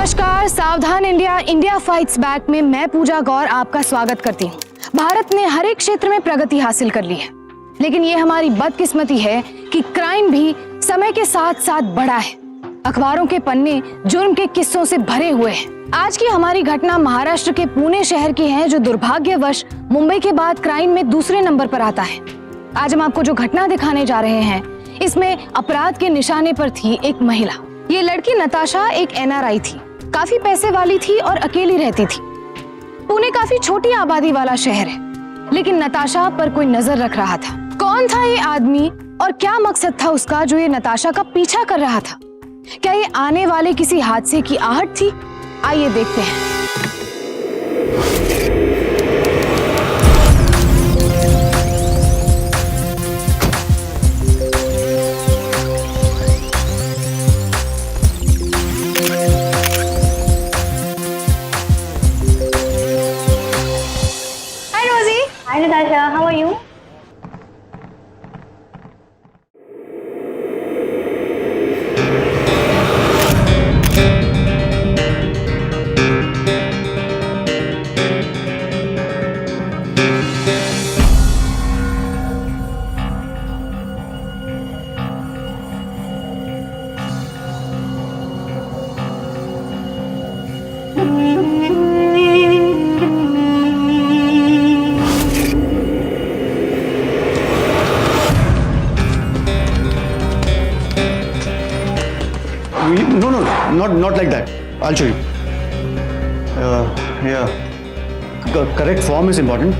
नमस्कार, सावधान India, India fights back में मैं पूजा गौर आपका स्वागत करती हूँ। भारत ने हर एक क्षेत्र में प्रगति हासिल कर ली है, लेकिन ये हमारी बदकिस्मती है कि क्राइम भी समय के साथ साथ बढ़ा है। अखबारों के पन्ने जुर्म के किस्सों से भरे हुए हैं। आज की हमारी घटना महाराष्ट्र के पुणे शहर की है, जो दुर्भाग्यवश मुंबई के बाद क्राइम में दूसरे नंबर पर आता है। आज हम आपको जो घटना दिखाने जा रहे हैं, इसमें अपराध के निशाने पर थी एक महिला। ये लड़की नताशा एक NRI थी, काफी पैसे वाली थी और अकेली रहती थी। पुणे काफी छोटी आबादी वाला शहर है, लेकिन नताशा पर कोई नजर रख रहा था। कौन था ये आदमी और क्या मकसद था उसका जो ये नताशा का पीछा कर रहा था? क्या ये आने वाले किसी हादसे की आहट थी? आइए देखते हैं। Hi Natasha, how are you? No, not like that. I'll show you. Yeah. Correct form is important.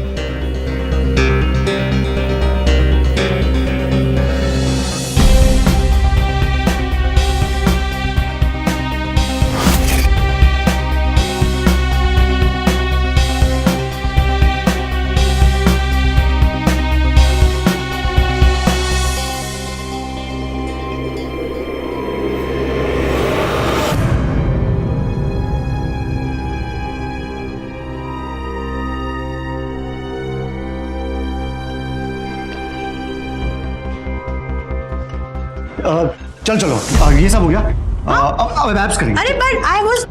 चलो ये सब हो गया। अब एब्स करेंगे। अरे बट आई वाज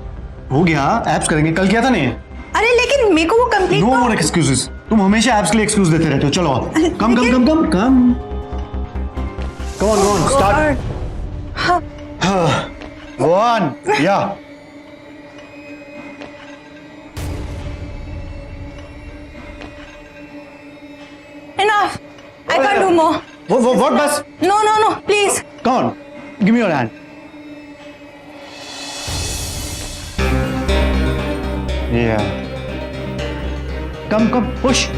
हो गया, एब्स करेंगे। कल किया था नहीं? अरे लेकिन मेरे को वो कंप्लीट नो मोर एक्सक्यूजेस। तुम हमेशा एब्स के लिए एक्सक्यूज देते रहते हो। चलो कम ऑन स्टार्ट। वन या enough. I can't do more. What बस? No, please. Come on, give me your hand. Yeah. Come, push.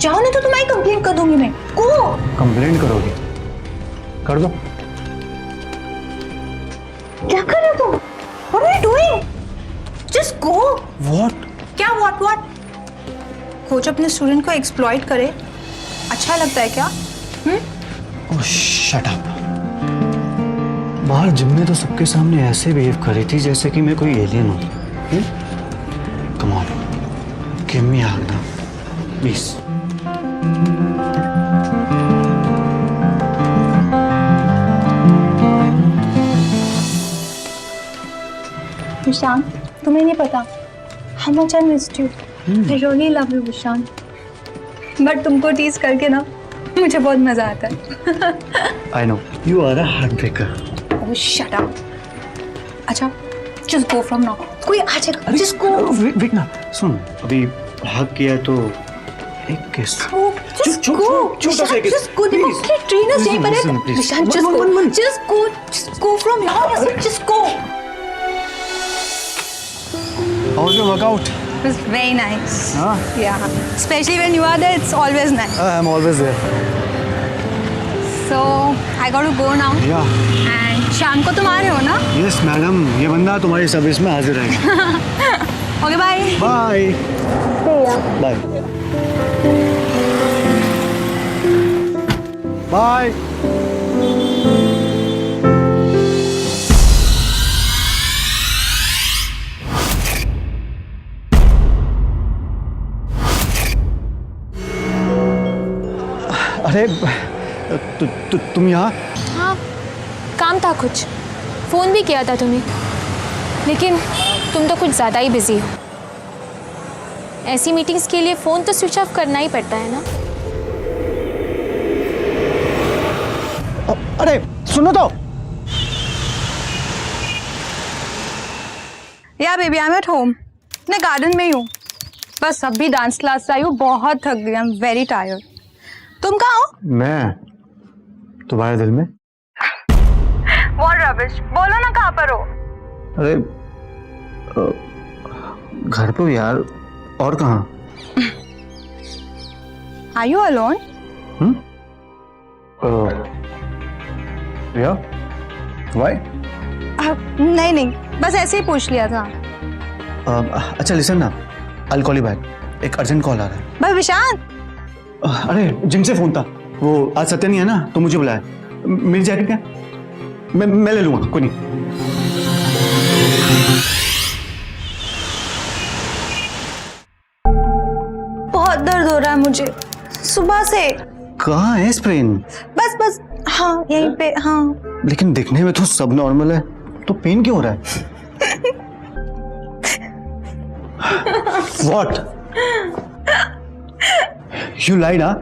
जाओ नहीं तो तुम्हारी कंप्लेंट कर दूंगी मैं। गो। कंप्लेंट करोगी? कर दो। क्या कर रहे हो तुम? What are you doing? Just go. What? क्या what? कोच अपने स्टूडेंट को एक्सप्लॉइट करे, अच्छा लगता है क्या? Oh, shut up. बाहर जिम में तो सबके सामने ऐसे बिहेव कर रही थी जैसे कि मैं कोई एलियन हूँ। Come on, give me a hug now, please. Vishant, तुम्हें नहीं पता how much I missed you. I really love you, Vishant. But तुमको टीज करके ना मुझे बहुत मजा आता है। I know. You are a heartbreaker. Oh, shut up. अच्छा, just go from now. कोई आ जाएगा, just go. वेट ना, सुन, अभी हक किया तो एक किस। Just go. छोटा सा किस। Just go. देखो कि ट्रेनर्स यहीं पर है. Vishant, just go. Just go from now. Just go. How was your workout? It was very nice. Huh? Yeah. Especially when you are there, it's always nice. I'm always there. So I got to go now. Yeah. And शाम को तुम आ रहे हो ना? Yes, madam. ये बंदा तुम्हारी service में हाजिर है. Okay, bye. Bye. See ya. Bye. Bye. अरे तुम यहाँ? हाँ, काम था कुछ। फ़ोन भी किया था तुम्हें, लेकिन तुम तो कुछ ज़्यादा ही बिजी हो। ऐसी मीटिंग्स के लिए फ़ोन तो स्विच ऑफ करना ही पड़ता है ना। अरे सुनो तो। या baby, I am at home. मैं गार्डन में ही हूँ. बस अभी डांस क्लास से आई हूँ. बहुत थक गई. I am very tired. तुम कहाँ हो? मैं तुम्हारे दिल में. What rubbish. बोलो ना कहाँ पर हो? अरे घर पे यार. और कहाँ? Are you alone? या Why? नहीं, बस ऐसे ही पूछ लिया था. अच्छा लिसन ना, I'll call you back. एक अर्जेंट कॉल आ रहा है. भाई विशांत. अरे जिम से फोन था. वो आज सत्य नहीं है ना, तो मुझे बुलाया. मेरी जैकेट क्या? मैं ले लूंगा, कोई नहीं. बहुत दर्द हो रहा है मुझे सुबह से. कहाँ है स्प्रेन? बस हाँ यहीं पे. हाँ लेकिन दिखने में तो सब नॉर्मल है, तो पेन क्यों हो रहा है? What? You lied, huh?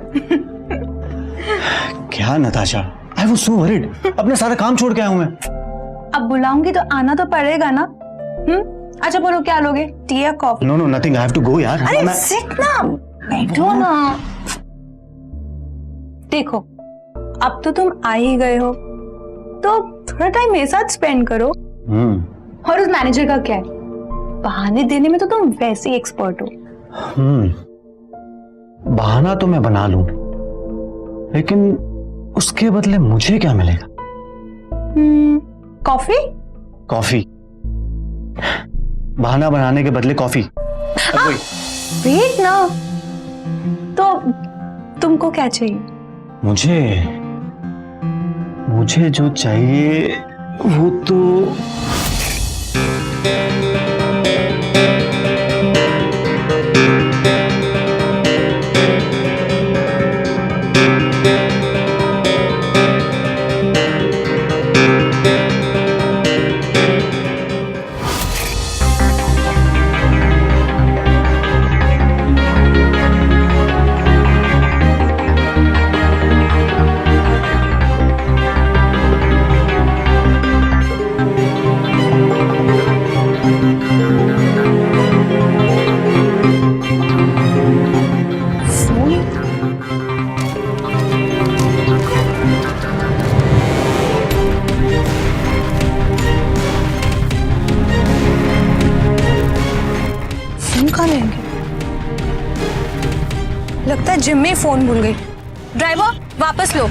क्या Natasha? I was so worried. अपना सारा काम छोड़ के आया हूँ मैं. अब बुलाऊंगी तो आना तो पड़ेगा ना. अच्छा बोलो क्या लोगे? टी या coffee? No, nothing. I have to go यार. अरे sit ना. बैठो ना. देखो अब तो तुम आ ही गए हो, तो थोड़ा टाइम मेरे साथ स्पेंड करो. और उस मैनेजर का क्या है? बहाने देने में तो तुम वैसे ही एक्सपर्ट हो. बहाना तो मैं बना लूं, लेकिन उसके बदले मुझे क्या मिलेगा? कॉफी? कॉफी? बहाना बनाने के बदले कॉफी? वेट ना. तो तुमको क्या चाहिए? मुझे जो चाहिए वो तो लगता है जिम में फोन भूल गई. ड्राइवर वापस लो.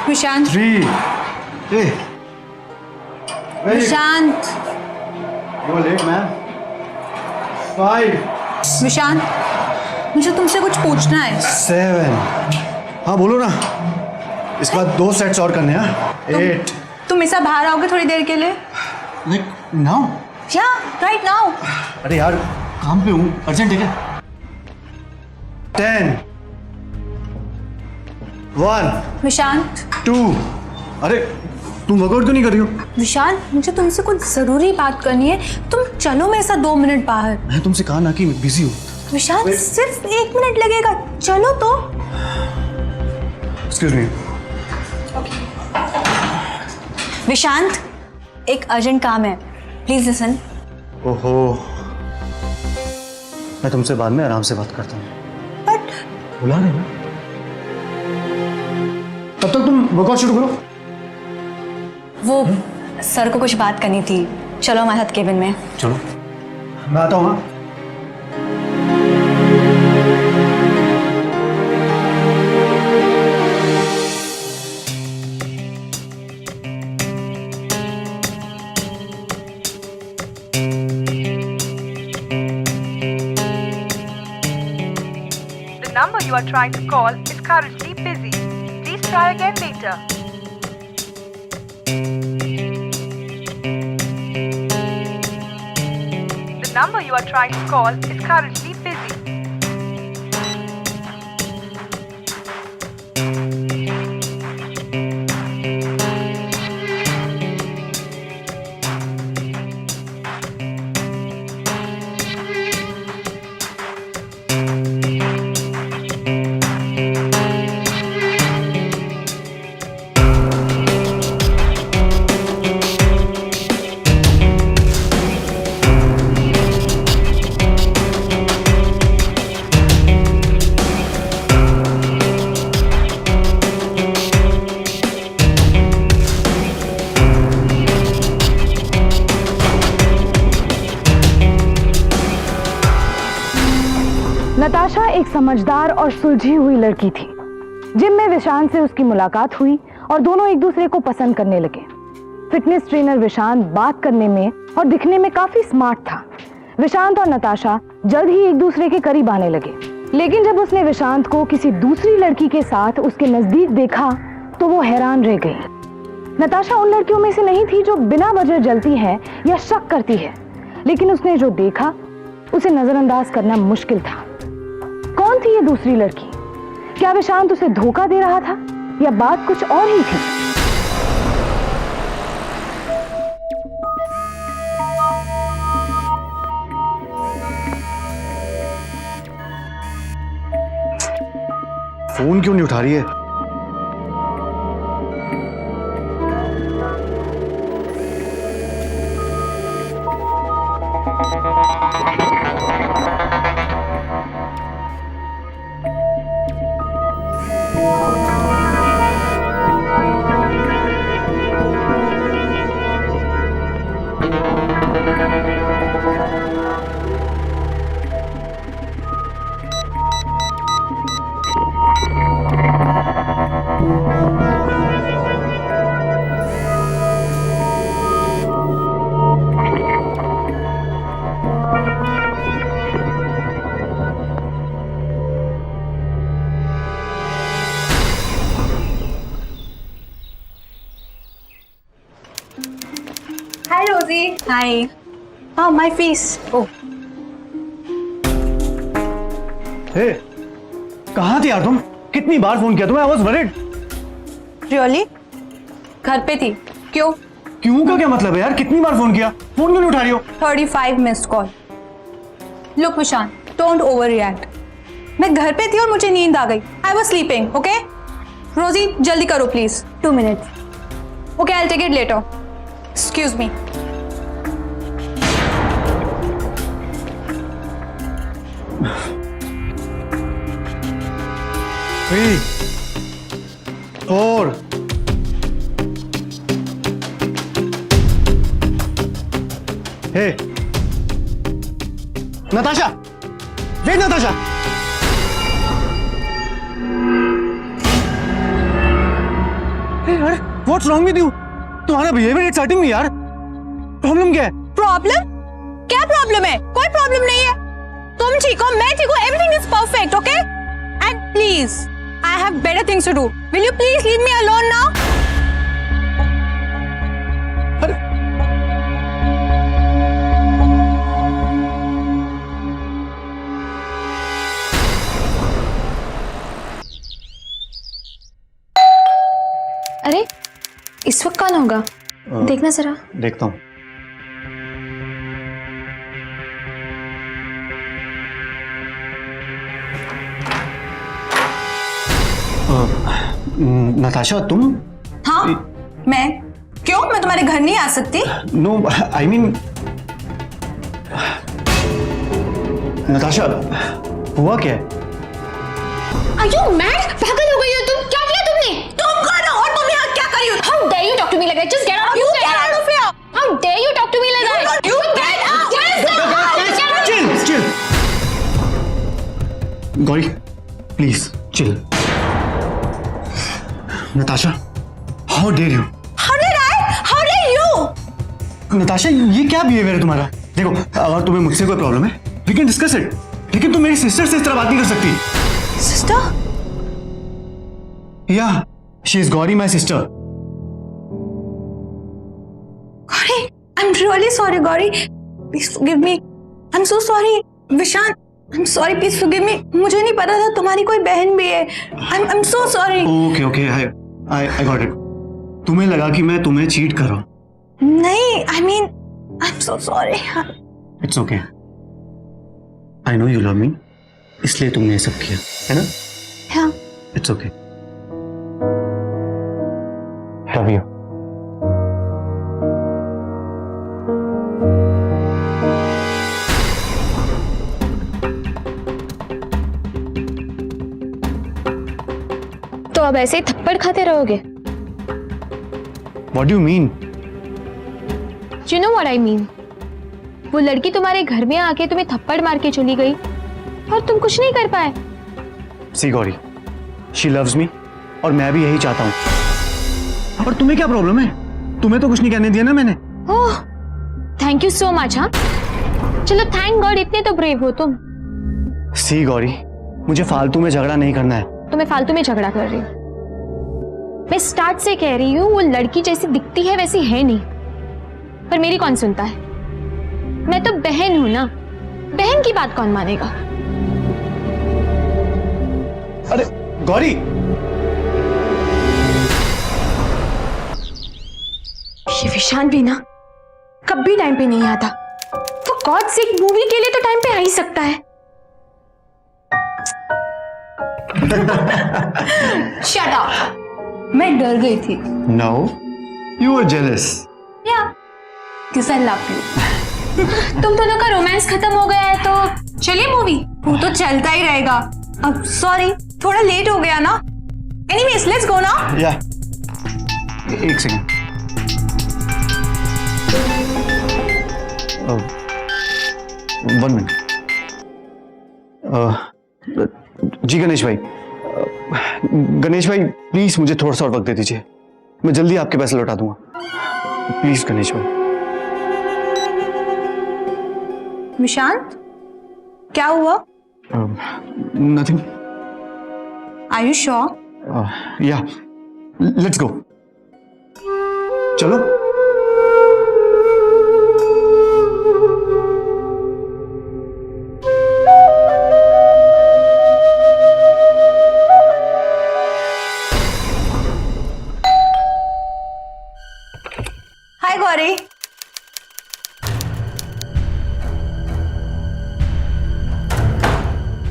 विशांत, 3 ए Vishant, you late ma'am. 5 Vishant, मुझे तुमसे कुछ पूछना है। 7 हाँ बोलो ना। इसके बाद 2 सेट्स और करने हैं। 8 तुम ऐसा बाहर आओगे थोड़ी देर के लिए? Like now. या राइट नाउ। अरे यार काम पे हूँ, अर्जेंट है क्या? 10 1 विशांत, 2 अरे तुम वर्कआउट क्यों नहीं कर रही हो? विशांत, मुझे तुमसे कुछ जरूरी बात करनी है। तुम चलो मेरे साथ 2 मिनट बाहर। मैं तुमसे कहा ना कि बिजी हूँ। विशांत, सिर्फ 1 मिनट लगेगा, चलो तो। Excuse me. विशांत, एक अर्जेंट काम है, प्लीज लिसन। ओहो, मैं तुमसे बाद में आराम से बात करता हूँ। बट बुला रहे ना, तब तक तुम वर्कआउट शुरू करो। वो सर को कुछ बात करनी थी, चलो हमारे साथ केबिन में। चलो मैं आता हूँ। हाँ The number you are trying to call is currently busy. Please try again later. The number you are trying to call is currently busy. Natasha एक समझदार और सुलझी हुई लड़की थी। जिम में विशांत से उसकी मुलाकात हुई और दोनों एक दूसरे को पसंद करने लगे। फिटनेस ट्रेनर विशांत बात करने में और दिखने में काफी स्मार्ट था। विशांत और नताशा जल्द ही एक दूसरे के करीब आने लगे। लेकिन जब उसने विशांत को किसी दूसरी लड़की के साथ उसके नजदीक देखा तो वो हैरान रह गई। नताशा उन लड़कियों में से नहीं थी जो बिना वजह जलती है या शक करती है, लेकिन उसने जो देखा उसे नजरअंदाज करना मुश्किल था। कौन थी ये दूसरी लड़की? क्या विशांत उसे धोखा दे रहा था या बात कुछ और ही थी? फोन क्यों नहीं उठा रही है? Hi Rosie. Hi. Oh, my face. Oh. हे, कहाँ थी यार तुम? कितनी बार फोन किया तुम्हें? I was worried. Really? घर पे थी। क्यों? क्यों का क्या मतलब है यार? कितनी बार फोन किया? फोन क्यों नहीं उठा रही हो? 35 missed call. Look Vishant, don't overreact. मैं घर पे थी और मुझे नींद आ गई। I was sleeping, okay? रोजी जल्दी करो please. 2 minutes. Okay, I'll take it later. Excuse me. Three, 4. Hey, Natasha! Wait, Natasha! What's wrong with you? तुम्हारा बिहेवियर इट्स हर्टिंग मी यार। प्रॉब्लम क्या है? प्रॉब्लम? क्या प्रॉब्लम है? कोई प्रॉब्लम नहीं है। तुम ठीक हो, मैं ठीक हूँ, everything is perfect, okay? And please, I have better things to do. Will you please leave me alone now? अरे इस वक्त कौन होगा? देखना जरा। देखता हूँ। नताशा तुम? हाँ, मैं क्यों? मैं तुम्हारे घर नहीं आ सकती? नो आई मीन नताशा, हुआ क्या है? Are you mad? पागल हो गई हो तुम? क्या किया तुमने? तुम कौन हो और तुम यहाँ क्या कर रही हो? How dare you talk to me like that? Just get out! You get out of here! How dare you talk to me like that? You get out! Chill chill Gauri, please chill. Natasha, how dare you? How did I? How dare you? Natasha, ये क्या behaviour है तुम्हारा? देखो, अगर तुम्हें मुझसे कोई problem है वी कैन डिस्कस इट, लेकिन तुम मेरी सिस्टर से इस तरह बात नहीं कर सकती। Sister? या she is Gauri my sister. Gauri, I'm really sorry, Gauri. Please forgive me. I'm so sorry. Vishan, I'm sorry. Please forgive me. मुझे नहीं पता था तुम्हारी कोई बहन भी है। I'm so sorry. Okay okay, I got it. तुम्हें लगा कि मैं तुम्हें चीट कर रहा हूँ। नहीं, I mean, I'm so sorry. It's okay, I know you love me, इसलिए तुमने ये सब किया है ना? हाँ. It's okay, love you. तो अब ऐसे ही थप्पड़ खाते रहोगे? What do you mean? You know what I mean? वो लड़की तुम्हारे घर में आके तुम्हें थप्पड़ मार के चली गई और तुम कुछ नहीं कर पाए। सी गौरी, शी लव्स मी और मैं भी यही चाहता हूँ। और तुम्हें क्या प्रॉब्लम है? तुम्हें तो कुछ नहीं कहने दिया ना मैंने। ओह, थैंक यू सो मच। हाँ चलो, थैंक गॉड इतने तो ब्रेव हो तुम। सी गौरी, मुझे फालतू में झगड़ा नहीं करना है। तो मैं फालतू में झगड़ा कर रही हूँ? मैं स्टार्ट से कह रही हूँ वो लड़की जैसी दिखती है वैसी है नहीं, पर मेरी कौन सुनता है? मैं तो बहन हूं ना, बहन की बात कौन मानेगा? अरे गौरी, ये विशान भी ना कभी टाइम पे नहीं आता। तो गॉड से मूवी के लिए तो टाइम पे आ ही सकता है। Shut up. मैं डर गई थी। No you are jealous. Yeah. Because I love you. तुम दोनों का रोमांस खत्म हो गया है तो चलिए मूवी। वो तो चलता ही रहेगा। अब सॉरी, थोड़ा लेट हो गया ना। Anyways, let's go now. या एक सेकेंड। One minute. जी गणेश भाई, गणेश भाई प्लीज मुझे थोड़ा सा और वक्त दे दीजिए, मैं जल्दी आपके पैसे लौटा दूंगा। प्लीज गणेश भाई। विशांत, क्या हुआ? नथिंग। Are you sure? या लेट्स गो, चलो। Hi गौरी।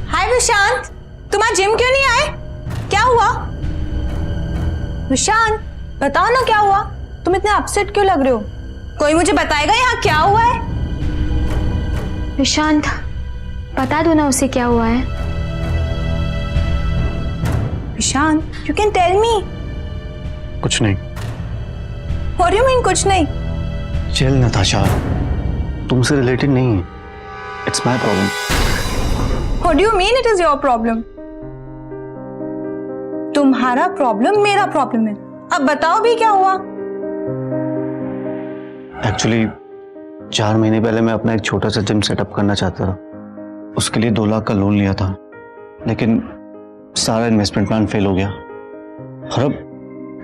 हाय विशांत, तुम आज जिम क्यों नहीं आए? क्या हुआ? विशांत बताओ ना क्या हुआ? तुम इतने अपसेट क्यों लग रहे हो? कोई मुझे बताएगा यहाँ क्या हुआ है? विशांत बता दो ना उसे क्या हुआ है। Vishant, you can tell me. कुछ नहीं। व्हाट डू यू मीन कुछ नहीं? चिल नताशा, तुमसे रिलेटेड नहीं है, it's my problem. What do you mean it is your problem? तुम्हारा प्रॉब्लम मेरा प्रॉब्लम है, अब बताओ भी क्या हुआ? एक्चुअली 4 महीने पहले मैं अपना एक छोटा सा जिम सेटअप करना चाहता था। उसके लिए 2 लाख का लोन लिया था, लेकिन सारा इन्वेस्टमेंट प्लान फेल हो गया और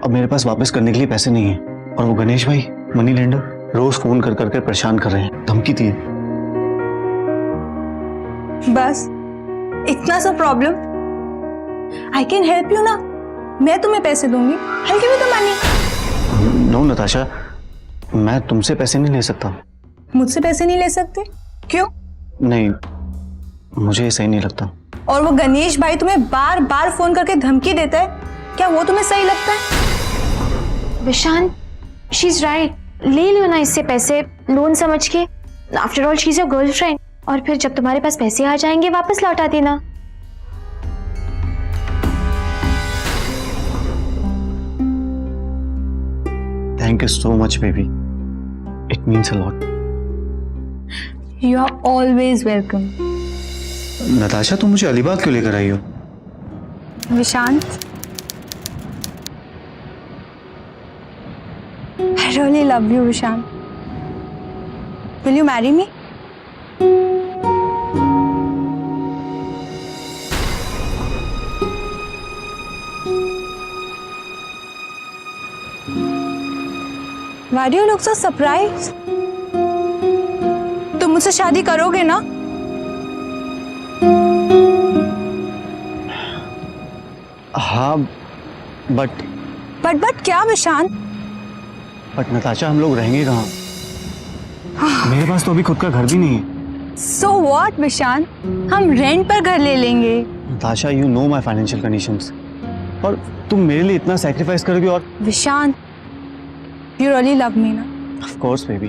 अब मेरे पास वापस करने के लिए पैसे नहीं है। और वो गणेश भाई मनी लेंडर रोज फोन कर करके परेशान कर रहे हैं, धमकी दी। बस इतना सा problem? I can help you ना, मैं तुम्हें पैसे दूंगी। I give you the money. No Natasha, मैं तुमसे पैसे नहीं ले सकता। मुझसे पैसे नहीं ले सकते? क्यों? नहीं, मुझे ये सही नहीं लगता। और वो गणेश भाई तुम्हें बार बार फोन करके धमकी देता है, क्या वो तुम्हें सही लगता है? Vishan, she is right. ले लो ना इससे पैसे लोन समझ के। After all she is your girlfriend. और फिर जब तुम्हारे पास पैसे आ जाएंगे वापस लौटा देना। Thank you so much baby, it means a lot. You are always welcome. Natasha, तुम मुझे अलीबाग क्यों लेकर आई हो? Vishant, I really love you, Vishant. Will you marry me? Why do you look so surprised? तुम मुझसे शादी करोगे ना? हाँ, बट क्या विशांत? बट नताशा, हम लोग रहेंगे कहाँ? मेरे पास तो अभी खुद का घर भी नहीं है। So what, Vishant? हम रेंट पर घर ले लेंगे। Natasha, you know my financial conditions, और तुम मेरे लिए इतना सैक्रिफाइस करोगे। और Vishant, you really love me ना? Of course baby.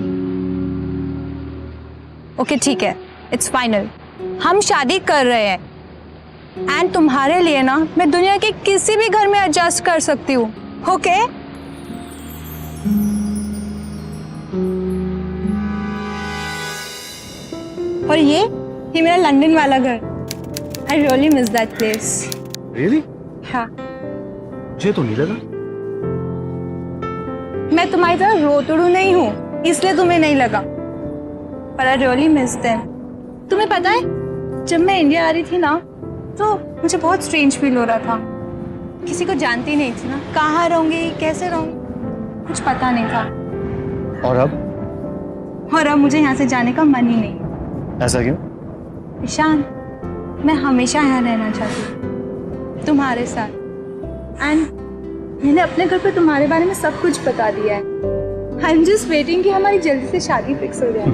ओके ठीक है, इट्स फाइनल। हम शादी कर रहे हैं एंड तुम्हारे लिए ना मैं दुनिया के किसी भी घर में एडजस्ट कर सकती हूँ। ओके? और ये मेरा लंदन वाला घर। I really miss that place. Really? हाँ, मुझे तो नहीं लगा। मैं तुम्हारी तरह रोतड़ू नहीं हूँ, इसलिए तुम्हें नहीं लगा, पर आई रियली मिस देम। तुम्हें पता है, जब मैं इंडिया आ रही थी ना, तो मुझे बहुत स्ट्रेंज फील हो रहा था। किसी को जानती नहीं थी ना, कहाँ रहूंगी, कैसे रहूंगी, कुछ पता नहीं था। और अब मुझे यहाँ से जाने का मन ही नहीं। ऐसा क्यों? ईशान, मैं हमेशा यहाँ रहना चाहती हूँ तुम्हारे साथ। एंड मैंने अपने घर पे तुम्हारे बारे में सब कुछ बता दिया है। आई एम जस्ट वेटिंग कि हमारी जल्दी से शादी फिक्स हो जाए।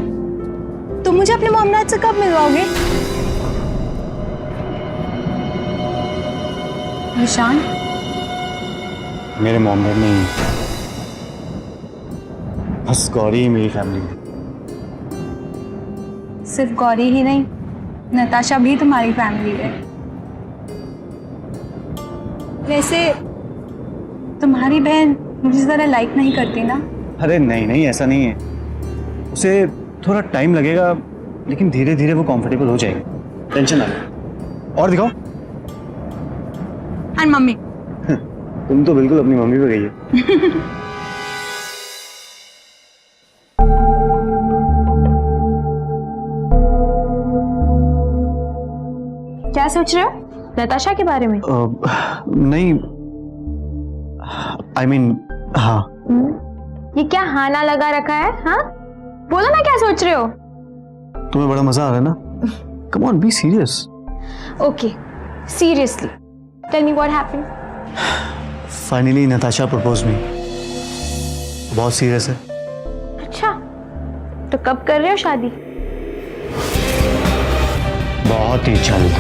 तुम मुझे अपने मोहम्मद से कब मिलवाओगे? ईशान, मेरे मोहम्मद नहीं, बस गौरी ही मेरी फैमिली है। सिर्फ गौरी ही नहीं, नताशा भी तुम्हारी फैमिली है। वैसे तुम्हारी बहन मुझे ज़रा लाइक नहीं करती ना? अरे नहीं नहीं, ऐसा नहीं है। उसे थोड़ा टाइम लगेगा, लेकिन धीरे धीरे वो कंफर्टेबल हो जाएगी, टेंशन ना लो। और दिखाओ। And mummy? तुम तो बिल्कुल अपनी मम्मी पे गई है। क्या सोच रहे हो नताशा के बारे में? नहीं, आई मीन हाँ। ये क्या हाँ ना लगा रखा है? हाँ, बोलो ना क्या सोच रहे हो? तुम्हें बड़ा मजा आ रहा है ना? Come on, be serious. Okay, seriously tell me what happened. Finally Natasha propose me. बहुत सीरियस है। अच्छा, तो कब कर रहे हो शादी? बहुत ही जल्द।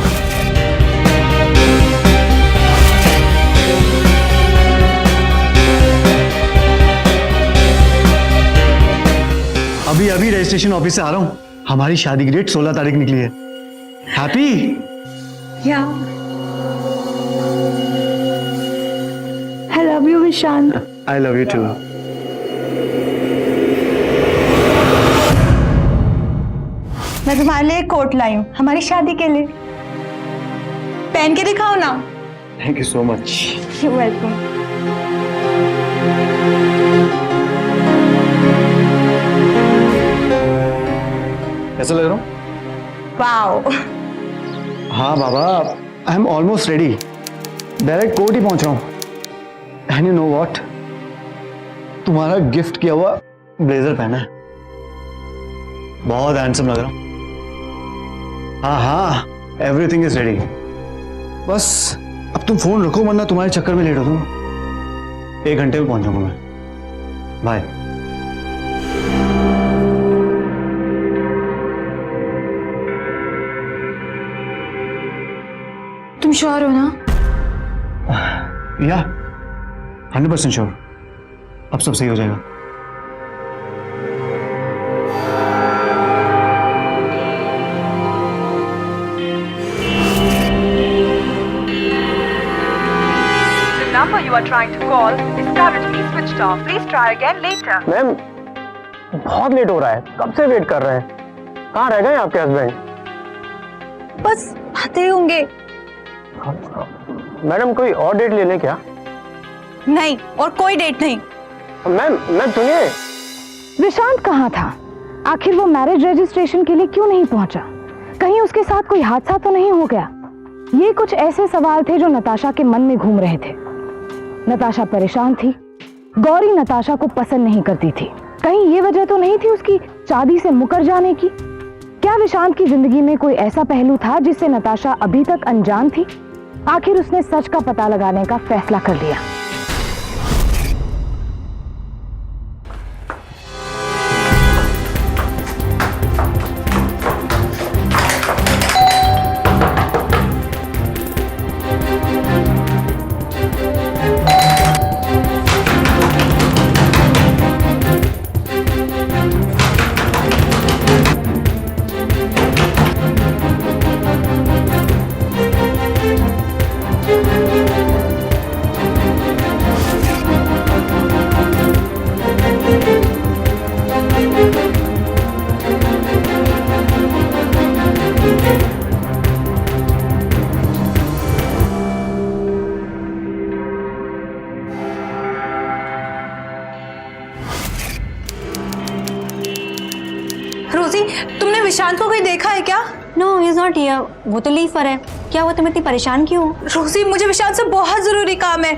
अभी अभी रजिस्ट्रेशन ऑफिस से आ रहा हूँ। हमारी शादी की डेट 16 तारीख निकली है। Happy? Yeah, I love you Vishant. I love you too. मैं तुम्हारे लिए एक कोट लाई हूँ हमारी शादी के लिए, पहन के दिखाओ ना। Thank you so much. You welcome. बाबा, I am almost ready, direct court ही पहुंच रहा हूँ। एंड यू नो व्हाट, तुम्हारा गिफ्ट किया हुआ ब्लेजर पहना है, बहुत हैंडसम लग रहा हूँ। हाँ, एवरीथिंग इज रेडी। बस अब तुम फोन रखो, वरना तुम्हारे चक्कर में लेट हो तुम। 1 घंटे में पहुंच जाऊंगा मैं। बाय। तुम श्योर हो ना? या 100% श्योर, अब सब सही हो जाएगा। The number you are trying to call is currently switched off. Please try again later. Ma'am बहुत लेट हो रहा है, कब से वेट कर रहे हैं। कहाँ रह गए आपके हस्बैंड? बस आते ही होंगे। मैडम कोई और डेट ले लें क्या? नहीं, और कोई डेट नहीं। मैम सुनिए। विशांत कहाँ था? आखिर वो मैरिज रजिस्ट्रेशन के लिए क्यों नहीं पहुंचा? कहीं उसके साथ कोई हादसा तो नहीं हो गया? ये कुछ ऐसे सवाल थे जो नताशा के मन में घूम रहे थे। नताशा परेशान थी। गौरी नताशा को पसंद नहीं करती थी। कहीं ये वजह तो नहीं थी उसकी शादी से मुकर जाने की? क्या विशांत की जिंदगी में कोई ऐसा पहलू था जिससे नताशा अभी तक अनजान थी? आखिर उसने सच का पता लगाने का फैसला कर लिया। रोजी, तुमने विशांत को कोई देखा है क्या? No, he is not here. वो तो लीव पर है। क्या हुआ, तुम इतनी परेशान क्यों हो? रोजी, मुझे विशांत से बहुत जरूरी काम है।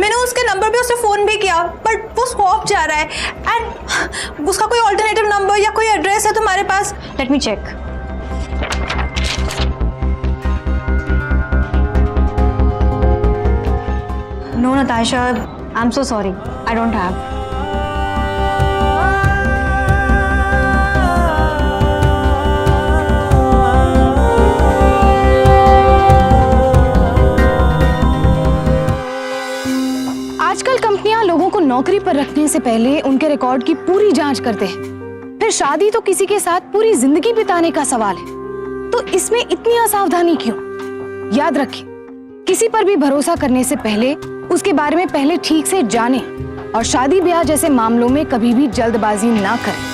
मैंने उसके नंबर पे उसे फोन भी किया, बट वो स्वॉप जा रहा है। एंड उसका कोई ऑल्टरनेटिव नंबर या कोई एड्रेस है तुम्हारे पास? Let me check. No Natasha, I am so sorry, I don't have. आजकल कंपनियां लोगों को नौकरी पर रखने से पहले उनके रिकॉर्ड की पूरी जांच करते हैं। फिर शादी तो किसी के साथ पूरी जिंदगी बिताने का सवाल है, तो इसमें इतनी असावधानी क्यों? याद रखें, किसी पर भी भरोसा करने से पहले उसके बारे में पहले ठीक से जानें और शादी ब्याह जैसे मामलों में कभी भी जल्दबाजी ना करें।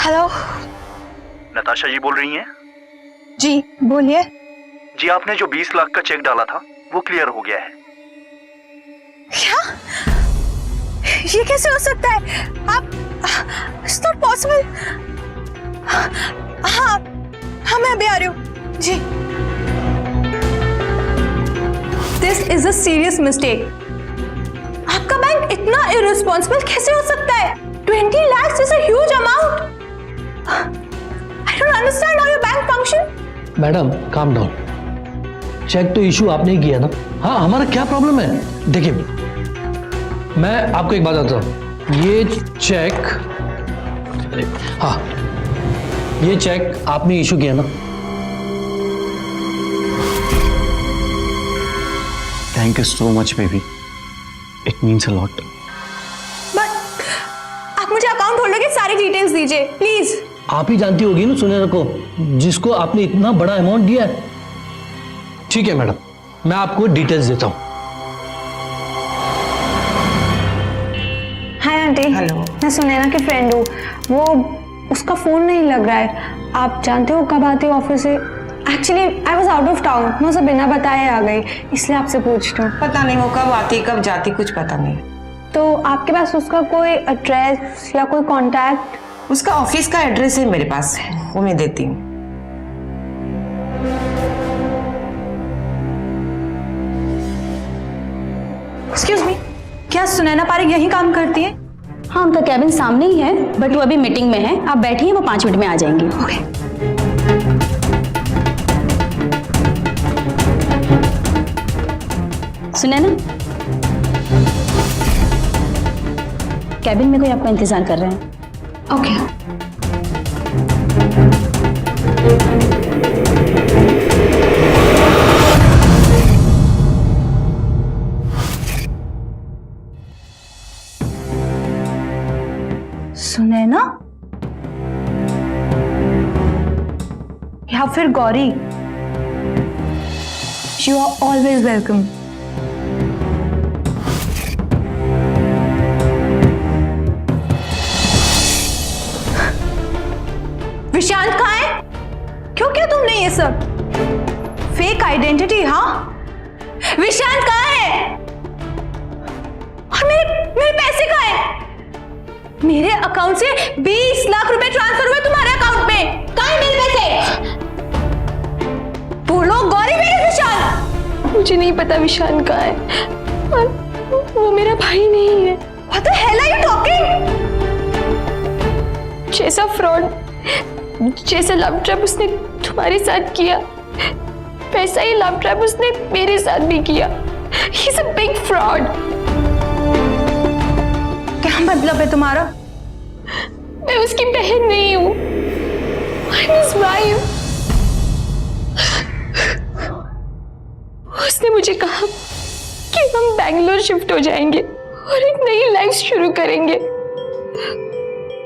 हेलो। नताशा जी बोल रही हैं? जी बोलिए। जी, आपने जो 20 लाख का चेक डाला था वो क्लियर हो गया है। क्या? ये कैसे हो सकता है? आप, इट्स नॉट पॉसिबल। हाँ, मैं अभी आ रही हूँ। जी। This is a serious mistake. आपका बैंक इतना इररिस्पॉन्सिबल कैसे हो सकता है? 20 lakhs is a huge amount. I don't understand how your bank function. Madam calm down. Cheque तो इशू आपने ही किया ना। हाँ, हमारा क्या प्रॉब्लम है? देखिए, मैं आपको एक बात बताता हूँ। ये चेक, हाँ, ये चेक आपने इशू किया ना। Thank you so much baby, it means a lot. But आप मुझे अकाउंट होल्डर की सारी डिटेल्स दीजिए प्लीज। आप ही जानती होगी ना सुनैना को, जिसको आपने इतना बड़ा अमाउंट दिया है। ठीक है मैडम, मैं आपको डिटेल्स देता हूं। हेलो, मैं सुनैना की फ्रेंड हूँ। वो उसका फोन नहीं लग रहा है। आप जानते हो कब आते हो ऑफिस से? Actually I was out of town, मैं उसे बिना बताए आ गई, इसलिए आपसे पूछ रही हूँ। पता नहीं वो कब आती कब जाती, कुछ पता नहीं। तो आपके पास उसका कोई एड्रेस या कोई कॉन्टैक्ट? उसका ऑफिस का एड्रेस है मेरे पास, वो मैं देती हूँ। एक्सक्यूज मी, क्या सुनैना पारिक यही काम करती है? हाँ, उनका कैबिन सामने ही है, बट वो अभी मीटिंग में है। आप बैठिए, वो 5 मिनट में आ जाएंगी। ओके। सुने ना, कैबिन में कोई आपका इंतजार कर रहे हैं। ओके। सुनैना या फिर Gauri, you are always welcome. Vishant कहाँ है? क्यों किया तुमने ये सब? फेक आइडेंटिटी, हाँ? विशांत कहाँ है? और मेरे पैसे कहाँ है? मेरे अकाउंट से 20 लाख रुपए ट्रांसफर हुए तुम्हारे अकाउंट में, कहाँ है मेरे पैसे? बोलो गौरी, मेरे विशाल। मुझे नहीं पता विशाल कहाँ है, और वो मेरा भाई नहीं है। What the hell are you talking? जैसा फ्रॉड, जैसा लव ट्रैप उसने तुम्हारे साथ किया, वैसा ही लव ट्रैप उसने मेरे साथ भी किया। He's a big fraud. क्या मतलब है तुम्हारा? मैं उसकी बहन नहीं हूँ, I'm his wife. उसने मुझे कहा कि हम बैंगलोर शिफ्ट हो जाएंगे और एक नई लाइफ शुरू करेंगे।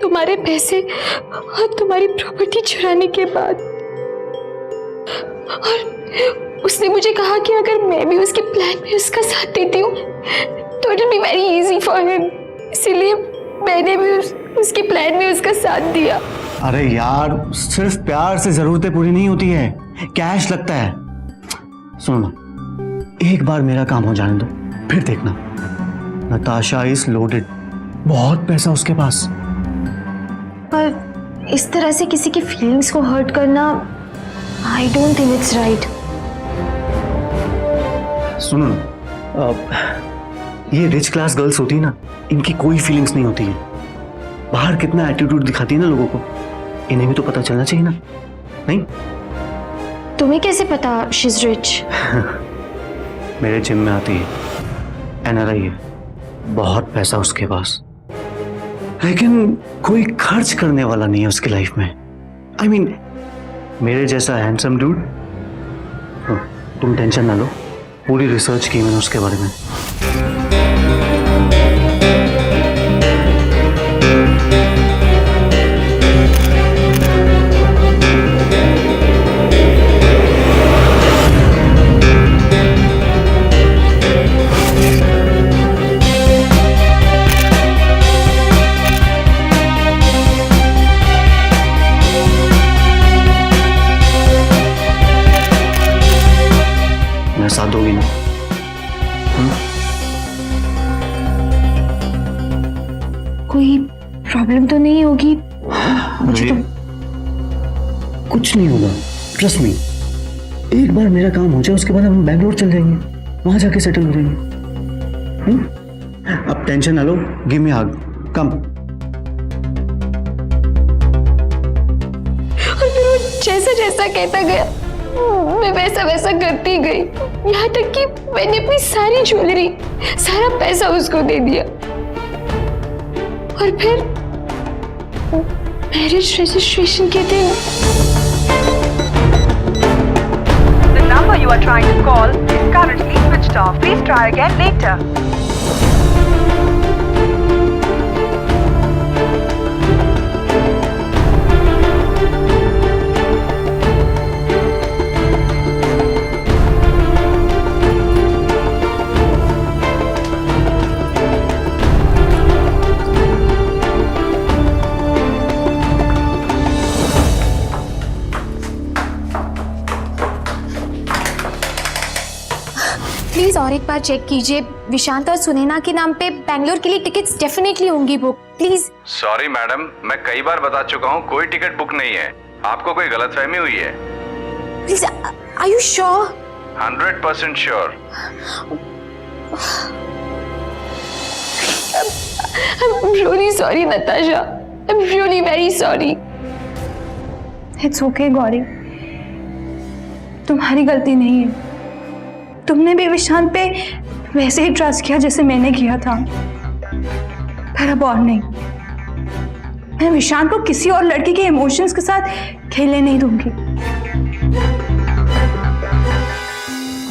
तुम्हारे पैसे और तुम्हारी प्रॉपर्टी चुराने के बाद, और उसने मुझे कहा कि अगर मैं भी उसके प्लान में उसका साथ देती हूँ तो it will be very easy for him. इसीलिए मैंने भी उसके प्लान में उसका साथ दिया। अरे यार, सिर्फ प्यार से जरूरतें पूरी नहीं होती है, कैश लगता है। सुनो ना, एक बार मेरा काम हो जाने दो, फिर देखना। नताशा इज लोडेड, बहुत पैसा उसके पास। पर इस तरह से किसी की फीलिंग्स को हर्ट करना, I don't think it's right. सुनो ना, ये रिच क्लास गर्ल्स होती है ना, इनकी कोई फीलिंग्स नहीं होती है। बाहर कितना एटीट्यूड दिखाती है ना लोगों को, इन्हें भी तो पता चलना चाहिए ना, नहीं? तुम्हें कैसे पता शी इज रिच? मेरे जिम में आती है, एनआरआई है, बहुत पैसा उसके पास, लेकिन कोई खर्च करने वाला नहीं है उसकी लाइफ में। आई मीन, मेरे जैसा हैंडसम डूड। तुम टेंशन ना लो, पूरी रिसर्च की मैंने उसके बारे में। साथ दोगी ना? कोई प्रॉब्लम तो नहीं होगी? मुझे तो कुछ नहीं होगा, ट्रस्ट मी। एक बार मेरा काम हो जाए, उसके बाद हम बैंगलोर चल जाएंगे, वहां जाके सेटल हो जाएंगे। अब टेंशन ना लो, गिव मी हग, कम। और फिर वो जैसा जैसा कहता गया, मैं वैसा वैसा करती गई, यहाँ तक कि मैंने अपनी सारी ज्वेलरी, सारा पैसा उसको दे दिया। और फिर मैरिज रजिस्ट्रेशन के दिन The number you are trying to call is currently switched off. Please try again later. Please और एक बार चेक कीजिए, विशांत और सुनैना के नाम पे बैंगलोर के लिए टिकट्स डेफिनेटली होंगी बुक, प्लीज। सॉरी मैडम, मैं कई बार बता चुका हूँ, कोई टिकट बुक नहीं है। आपको कोई गलतफहमी हुई है। Please, are you sure? 100% sure. I'm really sorry, Natasha. I'm really very sorry. It's okay Gauri, तुम्हारी गलती नहीं है। तुमने भी विशांत पे वैसे ही ट्रस्ट किया जैसे मैंने किया था, पर अब और नहीं। मैं विशांत को किसी और लड़की के इमोशंस के साथ खेलने नहीं दूंगी।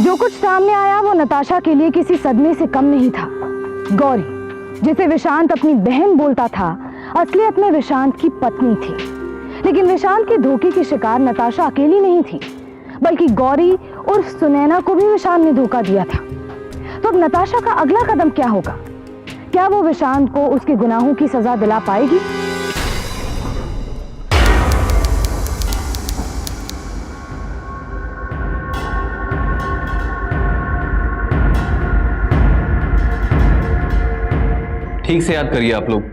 जो कुछ सामने आया वो नताशा के लिए किसी सदमे से कम नहीं था। गौरी, जिसे विशांत अपनी बहन बोलता था, असलियत में विशांत की पत्नी थी। लेकिन विशांत के धोखे की शिकार नताशा अकेली नहीं थी, बल्कि गौरी और सुनैना को भी विशांत ने धोखा दिया था। तो अब नताशा का अगला कदम क्या होगा? क्या वो विशांत को उसके गुनाहों की सजा दिला पाएगी? ठीक से याद करिए आप लोग,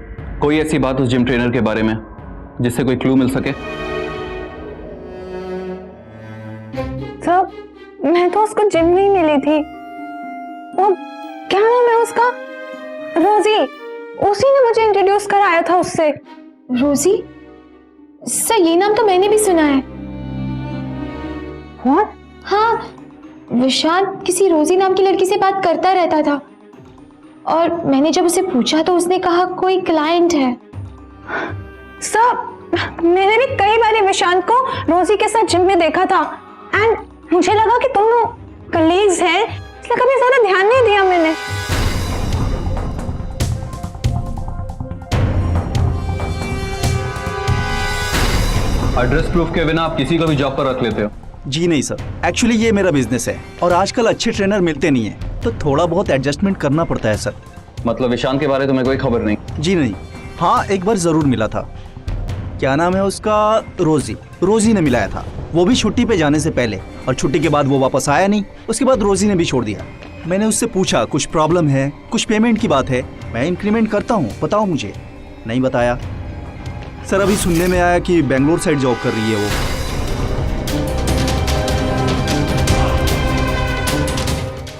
कोई ऐसी बात उस जिम ट्रेनर के बारे में जिससे कोई क्लू मिल सके। सब, मैं तो उसको जिम में ही मिली थी। वो क्या नाम है उसका? रोजी। उसी ने मुझे इंट्रोड्यूस कराया था उससे। रोजी? सर, ये नाम तो मैंने भी सुना है। What? हाँ, विशांत किसी रोजी नाम की लड़की से बात करता रहता था, और मैंने जब उसे पूछा तो उसने कहा कोई क्लाइंट है। सब, मैंने भी कई बार विशांत को रोजी के साथ जिम में देखा था, एंड मुझे लगा कि तुम लोग कलीग्स हैं, इसलिए कभी ज्यादा ध्यान नहीं दिया मैंने। एड्रेस प्रूफ के बिना आप किसी को भी जॉब पर रख लेते हो? जी नहीं सर, एक्चुअली ये मेरा बिजनेस है और आजकल अच्छे ट्रेनर मिलते नहीं है, तो थोड़ा बहुत एडजस्टमेंट करना पड़ता है सर। मतलब विशांत के बारे तुम्हें कोई खबर नहीं? जी नहीं, हाँ एक बार जरूर मिला था। क्या नाम है उसका? रोजी। रोजी ने मिलाया था, वो भी छुट्टी पे जाने से पहले, और छुट्टी के बाद वो वापस आया नहीं। उसके बाद रोजी ने भी छोड़ दिया। मैंने उससे पूछा कुछ प्रॉब्लम है, कुछ पेमेंट की बात है, मैं इंक्रीमेंट करता हूँ, बताओ मुझे। नहीं बताया सर। अभी सुनने में आया कि बेंगलोर साइड जॉब कर रही है वो।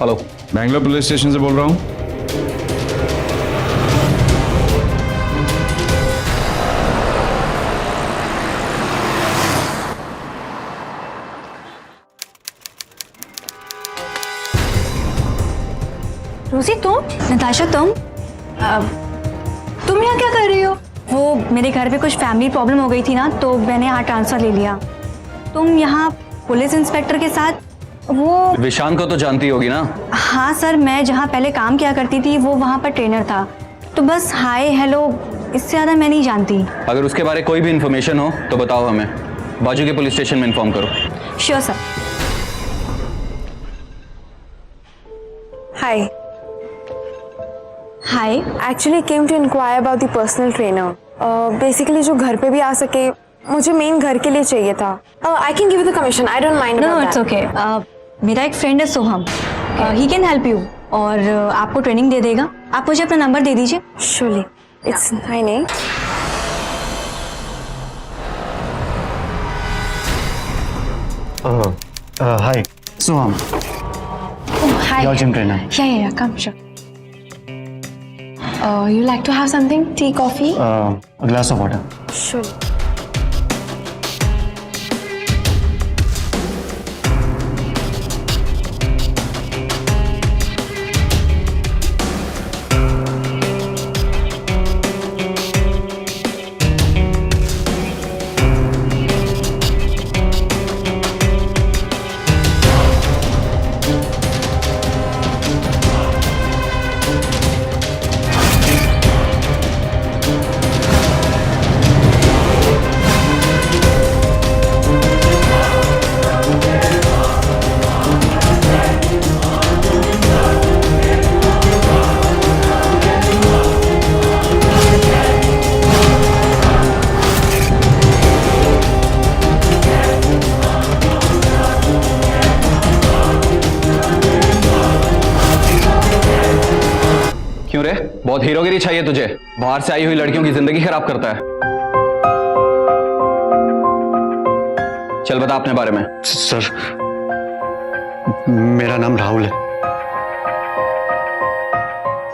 हेलो, बैंगलोर पुलिस स्टेशन से बोल रहा हूँ। रोजी, तुम? नताशा, तुम तुम यहाँ क्या कर रही हो? वो मेरे घर पे कुछ फैमिली प्रॉब्लम हो गई थी ना, तो मैंने यहाँ ट्रांसफर ले लिया। तुम यहाँ पुलिस इंस्पेक्टर के साथ? वो विशांत को तो जानती होगी ना? हाँ सर, मैं जहाँ पहले काम किया करती थी वो वहाँ पर ट्रेनर था, तो बस हाय हेलो, इससे ज़्यादा मैं नहीं जानती। अगर उसके बारे कोई भी इन्फॉर्मेशन हो तो बताओ हमें, बाजू के पुलिस स्टेशन में इन्फॉर्म करो। Sure sir. Hi. Hi. Actually came to inquire about the personal trainer. Basically जो घर पे भी आ सके, मुझे मेन घर के लिए चाहिए था। I can give you the commission. I don't mind know about it's that. Okay. मेरा एक फ्रेंड है Soham, he can help you, और आपको ट्रेनिंग दे देगा। आप मुझे अपना नंबर दे दीजिए। Surely. It's 98. Hi, Soham. Oh, hi. Your gym trainer. Yeah. Come, sure. You like to have something? Tea, coffee? A glass of water. Surely. बहुत हीरोगिरी चाहिए तुझे, बाहर से आई हुई लड़कियों की जिंदगी खराब करता है। चल बता अपने बारे में। सर, मेरा नाम राहुल है।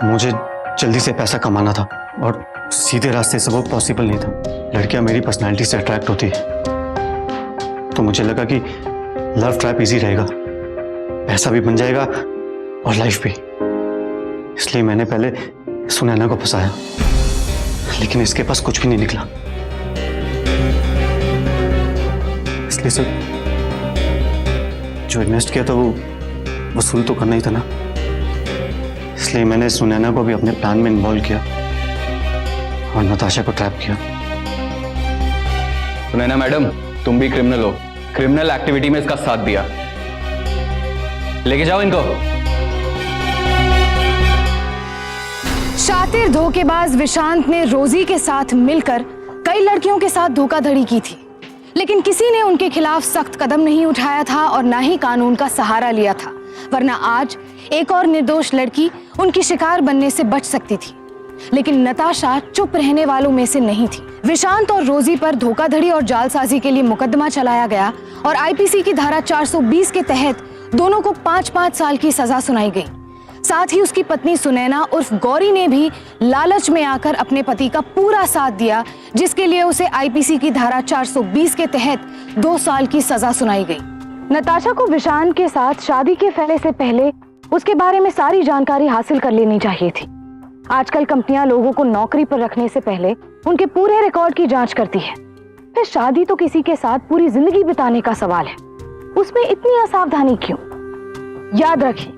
मुझे जल्दी से पैसा कमाना था और सीधे रास्ते से वो पॉसिबल नहीं था। लड़कियां मेरी पर्सनालिटी से अट्रैक्ट होती है, तो मुझे लगा कि लव ट्रैप इजी रहेगा, पैसा भी बन जाएगा और लाइफ भी। इसलिए मैंने पहले सुनैना को फंसाया, लेकिन इसके पास कुछ भी नहीं निकला। इसलिए सर, जो इन्वेस्ट किया था वो वसूल तो करना ही था ना। इसलिए मैंने सुनैना को भी अपने प्लान में इन्वॉल्व किया और नताशा को ट्रैप किया। सुनैना मैडम, तुम भी क्रिमिनल हो, क्रिमिनल एक्टिविटी में इसका साथ दिया। लेके जाओ इनको। शातिर धोखेबाज विशांत ने रोजी के साथ मिलकर कई लड़कियों के साथ धोखाधड़ी की थी, लेकिन किसी ने उनके खिलाफ सख्त कदम नहीं उठाया था और ना ही कानून का सहारा लिया था, वरना आज एक और निर्दोष लड़की उनकी शिकार बनने से बच सकती थी। लेकिन नताशा चुप रहने वालों में से नहीं थी। विशांत और रोजी पर धोखाधड़ी और जालसाजी के लिए मुकदमा चलाया गया और आईपीसी की धारा 420 के तहत दोनों को 5-5 साल की सजा सुनाई गई। साथ ही उसकी पत्नी सुनैना उर्फ गौरी ने भी लालच में आकर अपने पति का पूरा साथ दिया, जिसके लिए उसे आईपीसी की धारा 420 के तहत 2 साल की सजा सुनाई गई। नताशा को विशांत के साथ शादी के फैसले से पहले उसके बारे में सारी जानकारी हासिल कर लेनी चाहिए थी। आजकल कंपनियां लोगों को नौकरी पर रखने से पहले उनके पूरे रिकॉर्ड की जांच करती है। फिर शादी तो किसी के साथ पूरी जिंदगी बिताने का सवाल है, उसमें इतनी असावधानी क्यों? याद रखिए,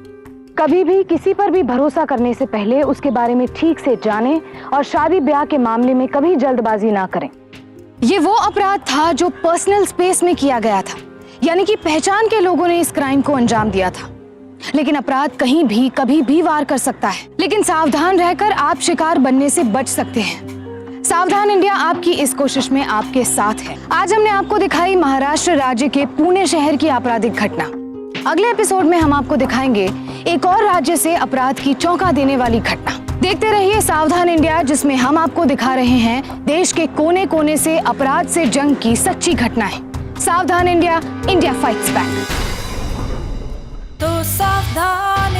कभी भी किसी पर भी भरोसा करने से पहले उसके बारे में ठीक से जानें और शादी ब्याह के मामले में कभी जल्दबाजी ना करें। ये वो अपराध था जो पर्सनल स्पेस में किया गया था, यानी कि पहचान के लोगों ने इस क्राइम को अंजाम दिया था। लेकिन अपराध कहीं भी कभी भी वार कर सकता है, लेकिन सावधान रहकर आप शिकार बनने से बच सकते हैं। सावधान इंडिया आपकी इस कोशिश में आपके साथ है। आज हमने आपको दिखाई महाराष्ट्र राज्य के पुणे शहर की आपराधिक घटना। अगले एपिसोड में हम आपको दिखाएंगे एक और राज्य से अपराध की चौंका देने वाली घटना। देखते रहिए सावधान इंडिया, जिसमें हम आपको दिखा रहे हैं देश के कोने कोने से अपराध से जंग की सच्ची घटनाएं। सावधान इंडिया, इंडिया फाइट्स बैक। तो सावधान